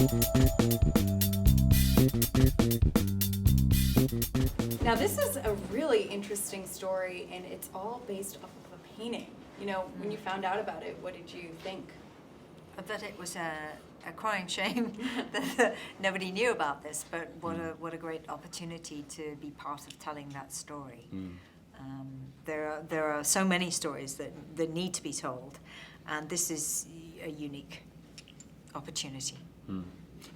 Now this is a really interesting story, and it's all based off of a painting. You know, when you found out about it, what did you think? That it was a crying shame that nobody knew about this, but what a great opportunity to be part of telling that story. There are so many stories that need to be told, and this is a unique opportunity. I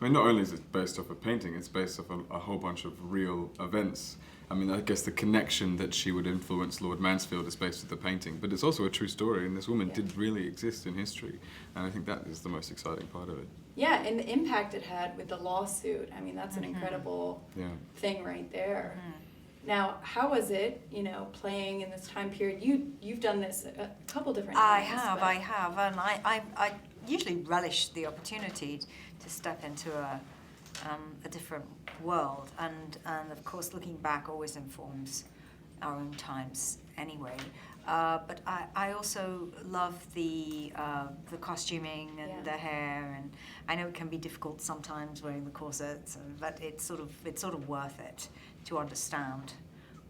mean, not only is it based off a painting, it's based off a whole bunch of real events. I mean, I guess the connection that she would influence Lord Mansfield is based on the painting, but it's also a true story, and this woman did really exist in history, and I think that is the most exciting part of it. Yeah, and the impact it had with the lawsuit. I mean, that's an incredible thing right there. Now, how was it, you know, playing in this time period? You've done this a couple different times. I have, and I usually relish the opportunity to step into a different world, and of course looking back always informs our own times anyway. But I also love the costuming and the hair, and I know it can be difficult sometimes wearing the corsets, but it's sort of worth it to understand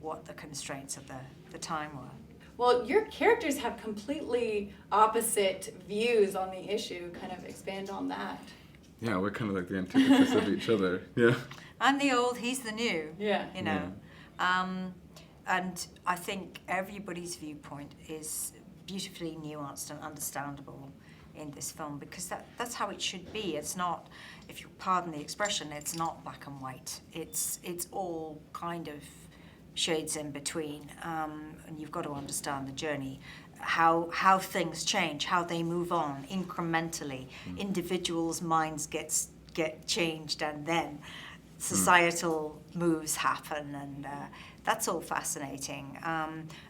what the constraints of the time were. Well, your characters have completely opposite views on the issue. Kind of expand on that. Yeah, we're kind of like the antithesis of each other. Yeah. I'm the old, he's the new. Yeah. You know. And I think everybody's viewpoint is beautifully nuanced and understandable in this film, because that's how it should be. It's not, if you pardon the expression, it's not black and white. It's all kind of shades in between, and you've got to understand the journey, how things change, how they move on incrementally. Individuals' minds get changed, and then societal moves happen, and that's all fascinating.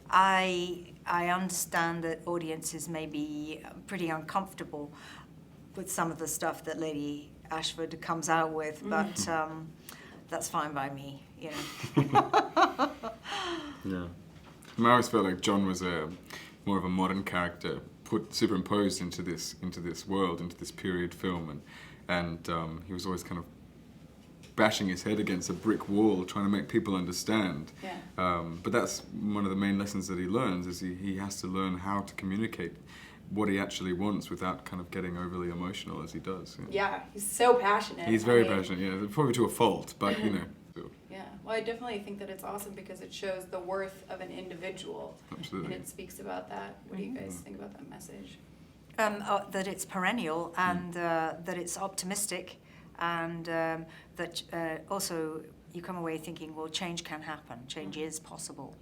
I understand that audiences may be pretty uncomfortable with some of the stuff that Lady Ashford comes out with, but that's fine by me, you know. Yeah. I mean, I always felt like John was more of a modern character superimposed into this world, into this period film, and he was always kind of bashing his head against a brick wall, trying to make people understand. Yeah. But that's one of the main lessons that he learns, is he has to learn how to communicate what he actually wants without kind of getting overly emotional as he does. Yeah, he's so passionate. He's very passionate, yeah, probably to a fault, but you know. So. Yeah, well, I definitely think that it's awesome because it shows the worth of an individual. Absolutely. And it speaks about that. What do you guys think about that message? That it's perennial, and that it's optimistic, and that also you come away thinking, well, change can happen. Change is possible.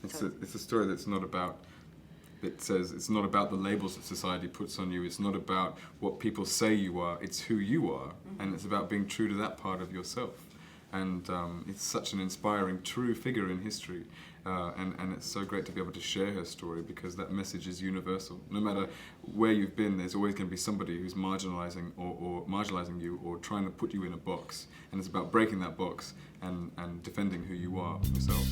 It's a story that's not about. It says it's not about the labels that society puts on you. It's not about what people say you are. It's who you are, and it's about being true to that part of yourself. And it's such an inspiring, true figure in history. And it's so great to be able to share her story, because that message is universal. No matter where you've been, there's always going to be somebody who's marginalizing or marginalizing you, or trying to put you in a box. And it's about breaking that box and defending who you are yourself.